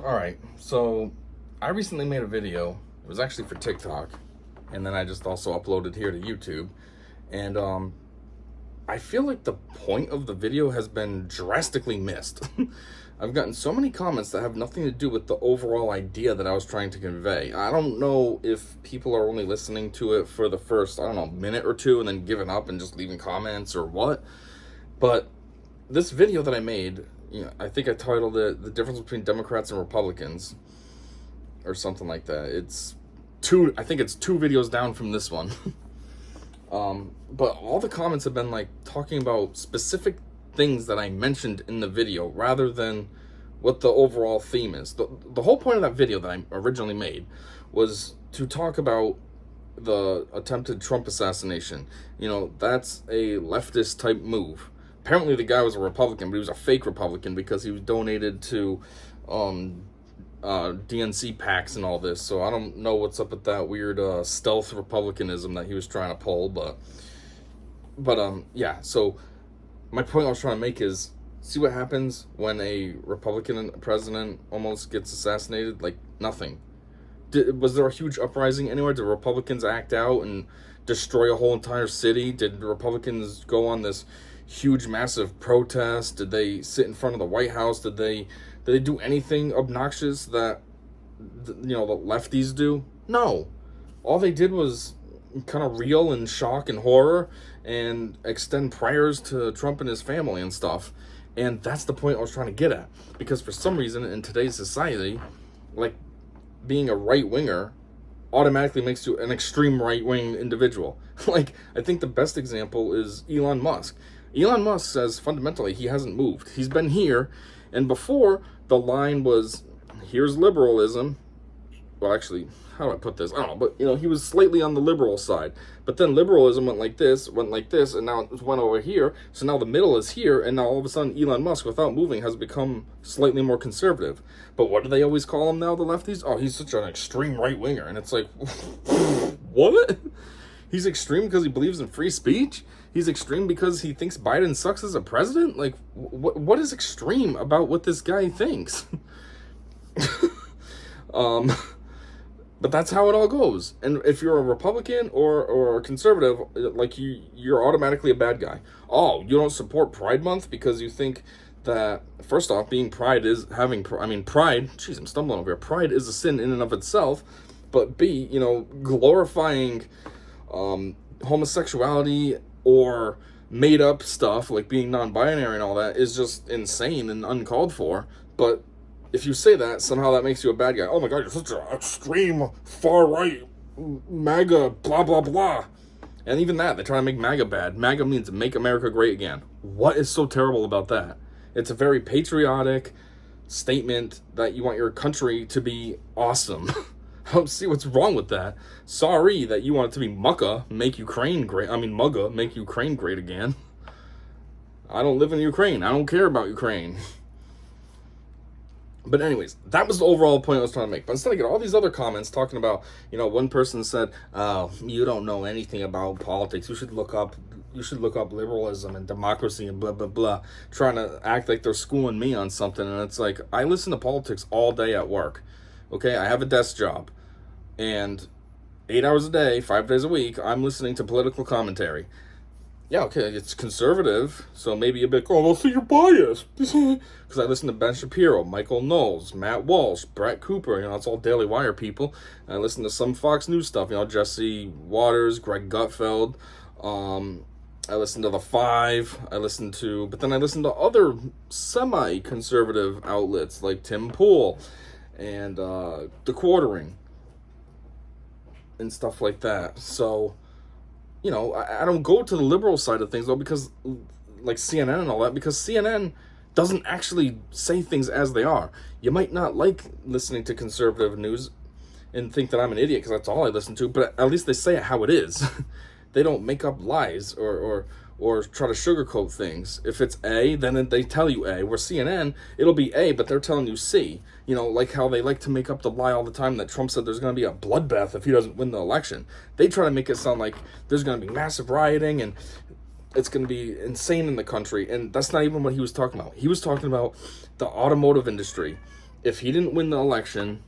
All right, so I recently made a video. It was actually for TikTok, and then I just also uploaded here to YouTube. And I feel like the point of the video has been drastically missed. I've gotten so many comments that have nothing to do with the overall idea that I was trying to convey. I don't know if people are only listening to it for the first, I don't know, minute or two and then giving up and just leaving comments or what. But this video that I made, I think I titled it "The Difference Between Democrats and Republicans" or something like that. I think it's two videos down from this one. But all the comments have been like talking about specific things that I mentioned in the video rather than what the overall theme is. The whole point of that video that I originally made was to talk about the attempted Trump assassination. That's a leftist type move. Apparently the guy was a Republican, but he was a fake Republican because he was donated to DNC PACs and all this. So I don't know what's up with that weird stealth Republicanism that he was trying to pull, but yeah. So my point I was trying to make is, see what happens when a Republican president almost gets assassinated? Like, nothing. Was there a huge uprising anywhere? Did Republicans act out and destroy a whole entire city? Did Republicans go on this huge, massive protest? Did they sit in front of the White House? Did they do anything obnoxious that the lefties do? No. All they did was kind of reel in shock and horror and extend prayers to Trump and his family and stuff. And that's the point I was trying to get at. Because for some reason in today's society, like, being a right-winger automatically makes you an extreme right-wing individual. Like, I think the best example is Elon Musk. Elon Musk says fundamentally he hasn't moved. He's been here, and before the line was, here's liberalism. Well, actually, how do I put this? I don't know, but he was slightly on the liberal side. But then liberalism went like this, and now it went over here. So now the middle is here, and now all of a sudden Elon Musk, without moving, has become slightly more conservative. But what do they always call him now, the lefties? Oh, he's such an extreme right-winger. And it's like, what? He's extreme because he believes in free speech? He's extreme because he thinks Biden sucks as a president? Like, what is extreme about what this guy thinks? But that's how it all goes. And if you're a Republican or a conservative, like, you're automatically a bad guy. Oh, you don't support Pride Month because you think that, first off, being pride is having, pride, jeez, I'm stumbling over here. Pride is a sin in and of itself. But B, glorifying homosexuality or made up stuff like being non-binary and all that is just insane and uncalled for. But if you say that, somehow that makes you a bad guy. Oh my God, you're such an extreme, far-right, MAGA, blah, blah, blah. And even that, they try to make MAGA bad. MAGA means make America great again. What is so terrible about that? It's a very patriotic statement that you want your country to be awesome. I don't see what's wrong with that. Sorry that you want it to be MUCA, make Ukraine great. MUGA, make Ukraine great again. I don't live in Ukraine. I don't care about Ukraine. But anyways, that was the overall point I was trying to make. But instead I get all these other comments talking about, one person said, oh, you don't know anything about politics. You should look up liberalism and democracy and blah, blah, blah. Trying to act like they're schooling me on something. And it's like, I listen to politics all day at work. Okay, I have a desk job. And 8 hours a day, 5 days a week, I'm listening to political commentary. Yeah, okay, it's conservative, so maybe a bit, oh, well, so you're biased. Because I listen to Ben Shapiro, Michael Knowles, Matt Walsh, Brett Cooper, it's all Daily Wire people. And I listen to some Fox News stuff, Jesse Waters, Greg Gutfeld. I listen to The Five. But then I listen to other semi-conservative outlets like Tim Pool and The Quartering and stuff like that. So, I don't go to the liberal side of things, though, because, like CNN and all that, because CNN doesn't actually say things as they are. You might not like listening to conservative news and think that I'm an idiot because that's all I listen to, but at least they say it how it is. They don't make up lies or try to sugarcoat things. If it's A, then they tell you A. Where CNN, it'll be A, but they're telling you C. Like how they like to make up the lie all the time that Trump said there's going to be a bloodbath if he doesn't win the election. They try to make it sound like there's going to be massive rioting and it's going to be insane in the country. And that's not even what he was talking about. He was talking about the automotive industry if he didn't win the election,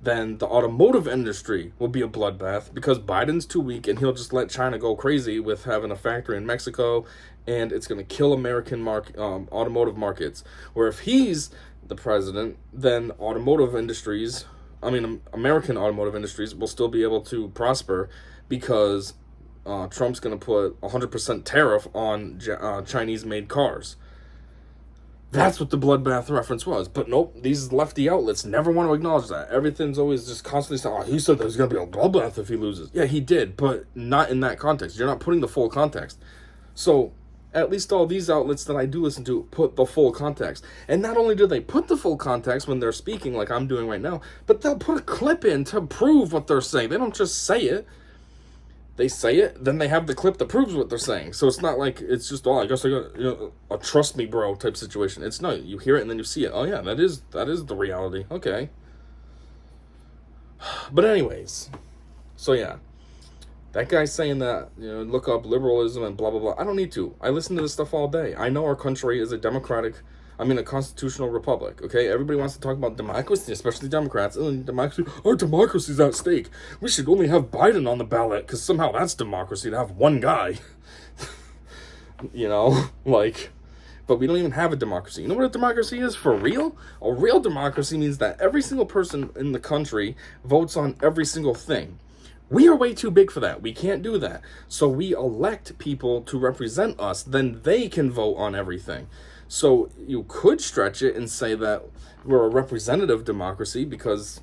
then the automotive industry will be a bloodbath because Biden's too weak and he'll just let China go crazy with having a factory in Mexico, and it's going to kill American automotive markets. Where if he's the president, then American automotive industries will still be able to prosper because Trump's going to put 100% tariff on Chinese-made cars. That's what the bloodbath reference was. But nope, these lefty outlets never want to acknowledge that. Everything's always just constantly saying, he said there's going to be a bloodbath if he loses. Yeah, he did, but not in that context. You're not putting the full context. So at least all these outlets that I do listen to put the full context. And not only do they put the full context when they're speaking like I'm doing right now, but they'll put a clip in to prove what they're saying. They don't just say it. They say it, then they have the clip that proves what they're saying. So it's not like it's just, I guess I got a trust me bro type situation. It's no, you hear it and then you see it. Oh yeah, that is the reality. Okay. But anyways, so yeah, that guy's saying that, look up liberalism and blah, blah, blah. I don't need to. I listen to this stuff all day. I know our country is a a constitutional republic, okay? Everybody wants to talk about democracy, especially Democrats. Our democracy's at stake. We should only have Biden on the ballot because somehow that's democracy to have one guy. But we don't even have a democracy. You know what a democracy is for real? A real democracy means that every single person in the country votes on every single thing. We are way too big for that. We can't do that. So we elect people to represent us, then they can vote on everything. So you could stretch it and say that we're a representative democracy because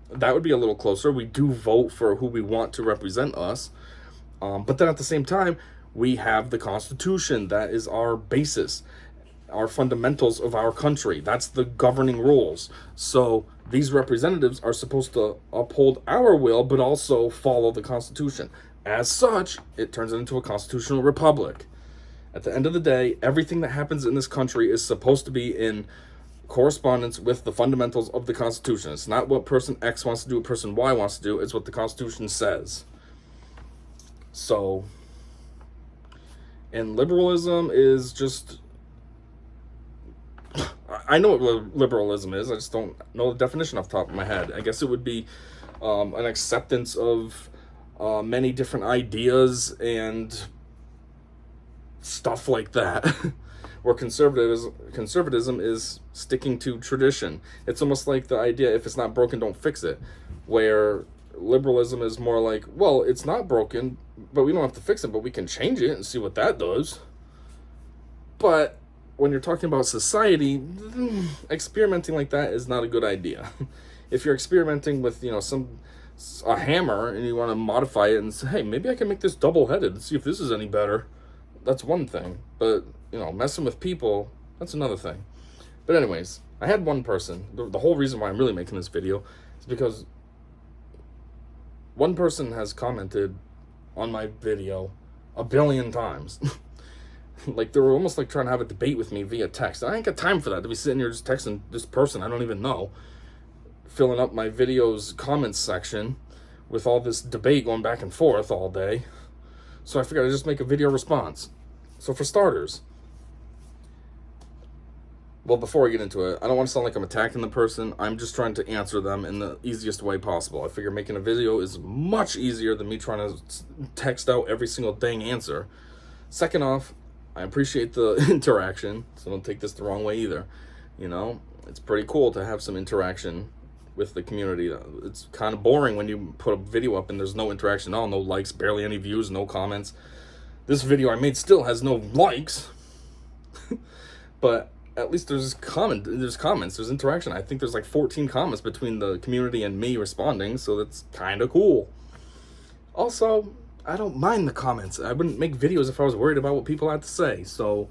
that would be a little closer. We do vote for who we want to represent us. But then at the same time, we have the Constitution. That is our basis, our fundamentals of our country. That's the governing rules. So these representatives are supposed to uphold our will, but also follow the Constitution. As such, it turns it into a constitutional republic. At the end of the day, everything that happens in this country is supposed to be in correspondence with the fundamentals of the Constitution. It's not what person X wants to do, what person Y wants to do. It's what the Constitution says. So, and liberalism is just... I know what liberalism is. I just don't know the definition off the top of my head. I guess it would be an acceptance of many different ideas and stuff like that. Where conservatism is sticking to tradition. It's almost like the idea, if it's not broken, don't fix it. Where liberalism is more like, well, it's not broken, but we don't have to fix it, but we can change it and see what that does. But when you're talking about society, experimenting like that is not a good idea. If you're experimenting with, a hammer and you want to modify it and say, hey, maybe I can make this double-headed and see if this is any better. That's one thing. But, messing with people, that's another thing. But anyways, I had one person. The whole reason why I'm really making this video is because one person has commented on my video 1 billion times. Like, they were almost like trying to have a debate with me via text. I ain't got time for that, to be sitting here just texting this person I don't even know, filling up my video's comments section with all this debate going back and forth all day. So I figured I'd just make a video response. So for starters, well, before I get into it, I don't want to sound like I'm attacking the person. I'm just trying to answer them in the easiest way possible. I figure making a video is much easier than me trying to text out every single dang answer. Second off, I appreciate the interaction, so don't take this the wrong way either. It's pretty cool to have some interaction with the community. It's kind of boring when you put a video up and there's no interaction at all, no likes, barely any views, no comments. This video I made still has no likes, but at least there's comments, there's interaction. I think there's like 14 comments between the community and me responding, so that's kind of cool. Also, I don't mind the comments. I wouldn't make videos if I was worried about what people had to say. So,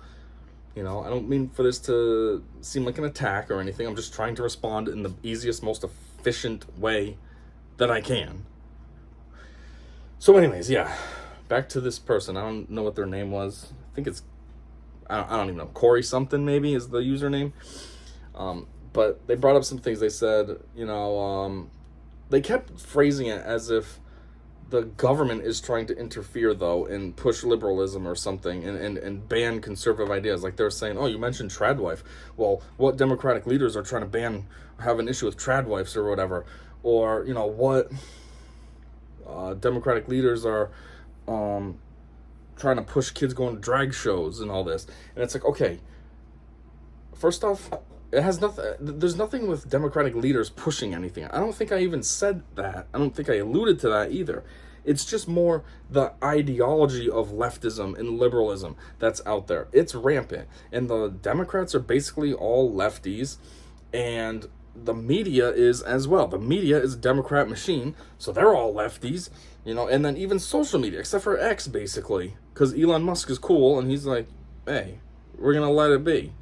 I don't mean for this to seem like an attack or anything. I'm just trying to respond in the easiest, most efficient way that I can. So anyways, yeah, back to this person. I don't know what their name was. I think it's, I don't even know, Corey something maybe is the username. But they brought up some things. They said, they kept phrasing it as if the government is trying to interfere, though, and push liberalism or something, and ban conservative ideas. Like they're saying, oh, you mentioned trad wife. Well, what Democratic leaders are trying to ban, have an issue with trad wives or whatever? Or, what Democratic leaders are trying to push kids going to drag shows and all this. And it's like, okay, first off, it has nothing. There's nothing with Democratic leaders pushing anything. I don't think I even said that. I don't think I alluded to that either. It's just more the ideology of leftism and liberalism that's out there. It's rampant. And the Democrats are basically all lefties, and the media is as well. The media is a Democrat machine, so they're all lefties, and then even social media, except for X, basically, because Elon Musk is cool, and he's like, hey, we're going to let it be.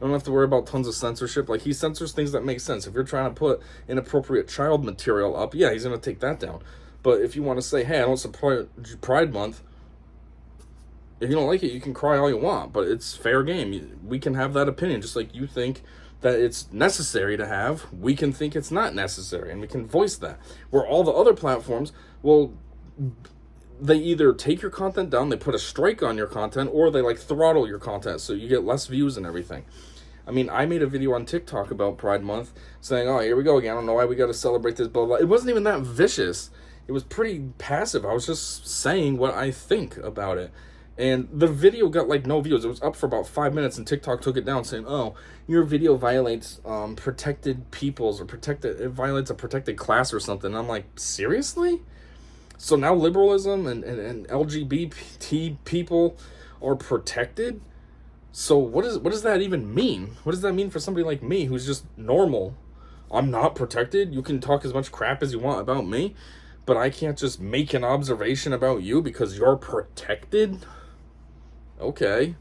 Don't have to worry about tons of censorship. Like, he censors things that make sense. If you're trying to put inappropriate child material up, yeah, he's going to take that down. But if you want to say, hey, I don't support Pride Month, if you don't like it, you can cry all you want, but it's fair game. We can have that opinion, just like you think that it's necessary to have. We can think it's not necessary, and we can voice that. Where all the other platforms, well, they either take your content down, they put a strike on your content, or they throttle your content so you get less views and everything. I mean, I made a video on TikTok about Pride Month saying, oh, here we go again. I don't know why we got to celebrate this, blah, blah. It wasn't even that vicious. It was pretty passive. I was just saying what I think about it. And the video got no views. It was up for about 5 minutes, and TikTok took it down saying, oh, your video violates protected peoples, or it violates a protected class or something. And I'm like, seriously? So now liberalism and LGBT people are protected? So what does that even mean? What does that mean for somebody like me who's just normal? I'm not protected? You can talk as much crap as you want about me, but I can't just make an observation about you because you're protected? Okay.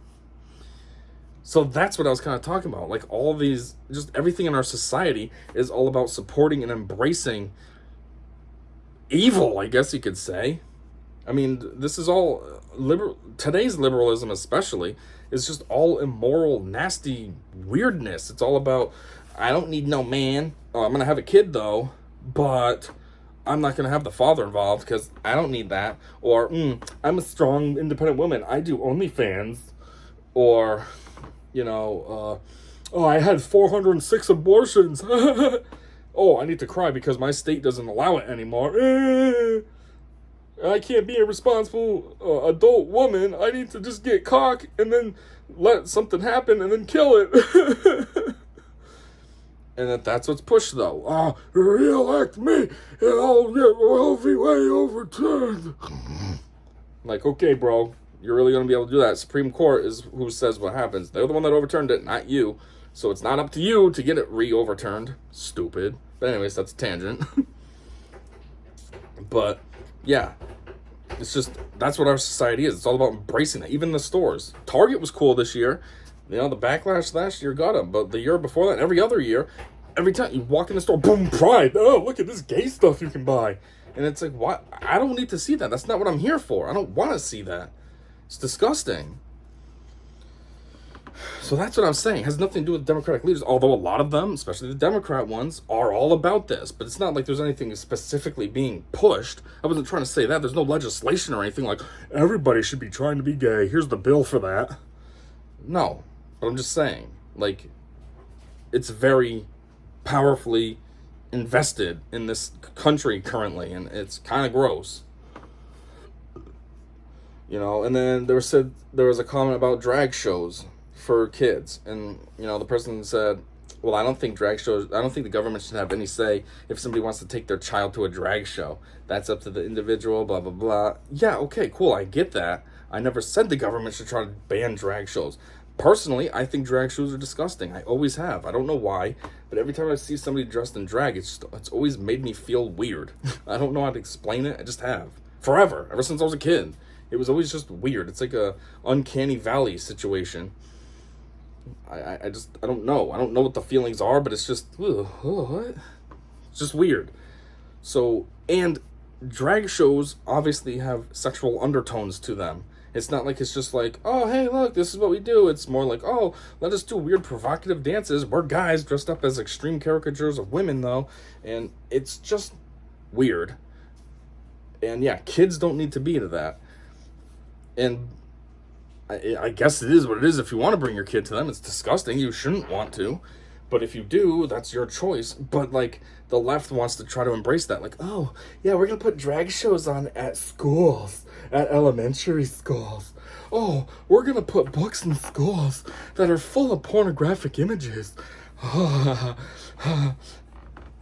So that's what I was kind of talking about. All these, just everything in our society is all about supporting and embracing evil, I guess you could say. I mean, this is all today's liberalism especially is just all immoral, nasty weirdness. It's all about, I don't need no man. Oh, I'm going to have a kid though, but I'm not going to have the father involved because I don't need that. Or, I'm a strong, independent woman. I do OnlyFans. Or, oh, I had 406 abortions. Oh, I need to cry because my state doesn't allow it anymore. I can't be a responsible adult woman. I need to just get cock and then let something happen and then kill it. And that's what's pushed, though. Oh, re-elect me and I'll get Roe v. Wade overturned. Okay, bro, you're really going to be able to do that. Supreme Court is who says what happens. They're the one that overturned it, not you. So it's not up to you to get it re-overturned. Stupid. But anyways, that's a tangent. But, yeah. It's just, that's what our society is. It's all about embracing that. Even the stores. Target was cool this year. The backlash last year got them. But the year before that, every other year, every time you walk in the store, boom, Pride. Oh, look at this gay stuff you can buy. And it's like, what? I don't need to see that. That's not what I'm here for. I don't want to see that. It's disgusting. So that's what I'm saying. It has nothing to do with Democratic leaders, although a lot of them, especially the Democrat ones, are all about this. But it's not like there's anything specifically being pushed. I wasn't trying to say that. There's no legislation or anything like, everybody should be trying to be gay. Here's the bill for that. No. But I'm just saying, it's very powerfully invested in this country currently, and it's kind of gross. And then there was a comment about drag shows for kids, and the person said, well, I don't think the government should have any say if somebody wants to take their child to a drag show. That's up to the individual, blah blah blah. Yeah, okay, cool, I get that. I never said the government should try to ban drag shows. Personally, I think drag shows are disgusting. I always have. I don't know why, but every time I see somebody dressed in drag, it's always made me feel weird. I don't know how to explain it. I just have. Forever. Ever since I was a kid. It was always just weird. It's like a uncanny valley situation. I don't know. I don't know what the feelings are, but it's just, what? It's just weird. So, and drag shows obviously have sexual undertones to them. It's not like it's just like, oh, hey, look, this is what we do. It's more like, oh, let us do weird provocative dances. We're guys dressed up as extreme caricatures of women, though. And it's just weird. And yeah, kids don't need to be into that. And I guess it is what it is. If you want to bring your kid to them, it's disgusting. You shouldn't want to. But if you do, that's your choice. But, like, the left wants to try to embrace that. Like, oh, yeah, we're going to put drag shows on at schools, at elementary schools. Oh, we're going to put books in schools that are full of pornographic images. And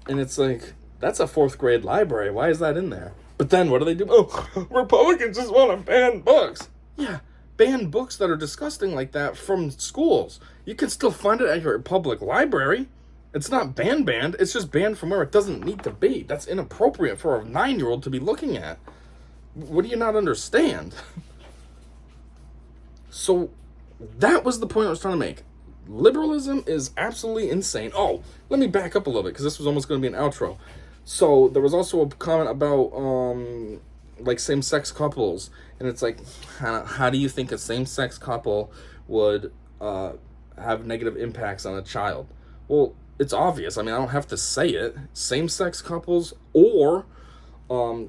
it's like, that's a 4th grade library. Why is that in there? But then what do they do? Oh, Republicans just want to ban books. Yeah, ban books that are disgusting like that from schools. You can still find it at your public library. It's not banned. It's just banned from where it doesn't need to be. That's inappropriate for a 9-year-old to be looking at. What do you not understand? So that was the point I was trying to make. Liberalism is absolutely insane. Oh, let me back up a little bit because this was almost going to be an outro. So there was also a comment about like same-sex couples, and it's like, how do you think a same-sex couple would have negative impacts on a child? Well, it's obvious. I mean, I don't have to say it. Same-sex couples or a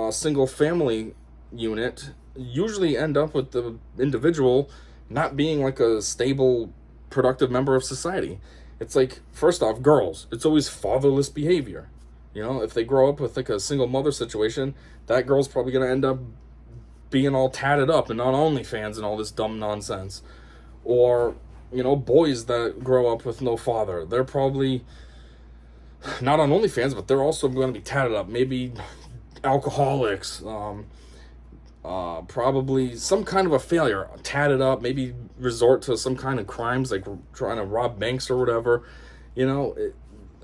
single family unit usually end up with the individual not being like a stable, productive member of society. It's like, first off, girls, it's always fatherless behavior. You know, if they grow up with like a single mother situation, that girl's probably going to end up being all tatted up and on OnlyFans and all this dumb nonsense. Or, you know, boys that grow up with no father, they're probably not on OnlyFans, but they're also going to be tatted up. Maybe alcoholics, probably some kind of a failure, tatted up, maybe resort to some kind of crimes like trying to rob banks or whatever. You know,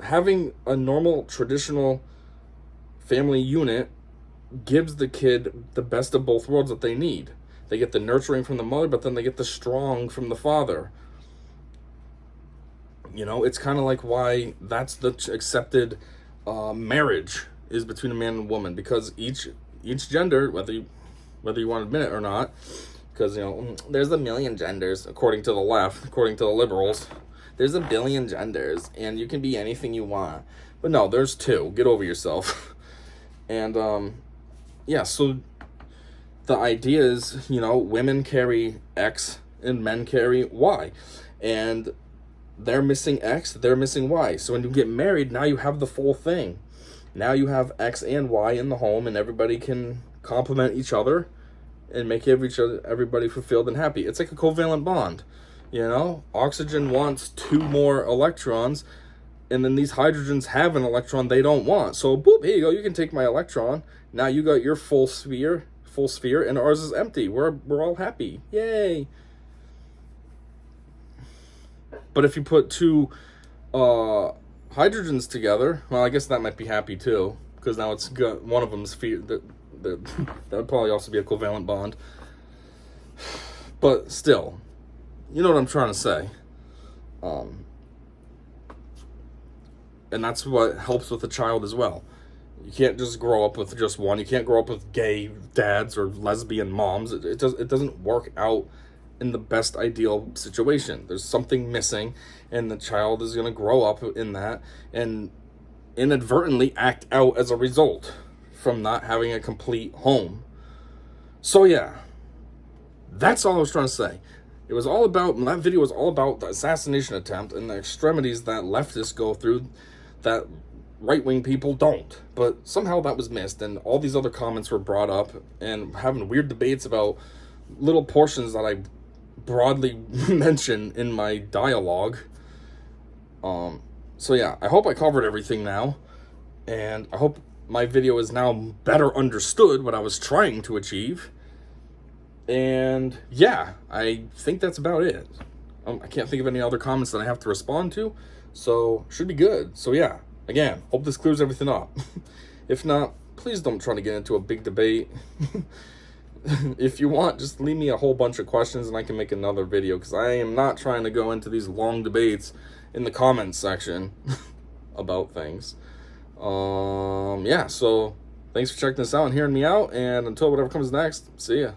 having a normal, traditional family unit gives the kid the best of both worlds that they need. They get the nurturing from the mother, but then they get the strong from the father. You know, it's kind of like why that's the accepted marriage is between a man and a woman, because each gender, whether you want to admit it or not, because, you know, there's a million genders, according to the left, according to the liberals. There's a billion genders, and you can be anything you want. But no, there's 2. Get over yourself. And, yeah, so the idea is, you know, women carry X and men carry Y. And they're missing X, they're missing Y. So when you get married, now you have the full thing. Now you have X and Y in the home, and everybody can complement each other and make everybody fulfilled and happy. It's like a covalent bond. You know, oxygen wants 2 more electrons, and then these hydrogens have an electron they don't want. So, boop, here you go. You can take my electron. Now you got your full sphere, and ours is empty. We're all happy. Yay. But if you put 2 hydrogens together, well, I guess that might be happy too, because now it's got one of them's sphere. That would probably also be a covalent bond. But still, you know what I'm trying to say. And that's what helps with a child as well. You can't just grow up with just one. You can't grow up with gay dads or lesbian moms. It doesn't work out in the best ideal situation. There's something missing, and the child is going to grow up in that and inadvertently act out as a result from not having a complete home. So yeah, that's all I was trying to say. It was all about, that video was all about the assassination attempt and the extremities that leftists go through that right-wing people don't. But somehow that was missed, and all these other comments were brought up, and having weird debates about little portions that I broadly mention in my dialogue. So yeah, I hope I covered everything now, and I hope my video is now better understood what I was trying to achieve. And yeah, I think that's about it. I can't think of any other comments that I have to respond to, so should be good. So yeah, again, hope this clears everything up. If not, please don't try to get into a big debate. If you want, just leave me a whole bunch of questions and I can make another video, because I am not trying to go into these long debates in the comments section about things. Yeah, so thanks for checking this out and hearing me out, and until whatever comes next, see ya.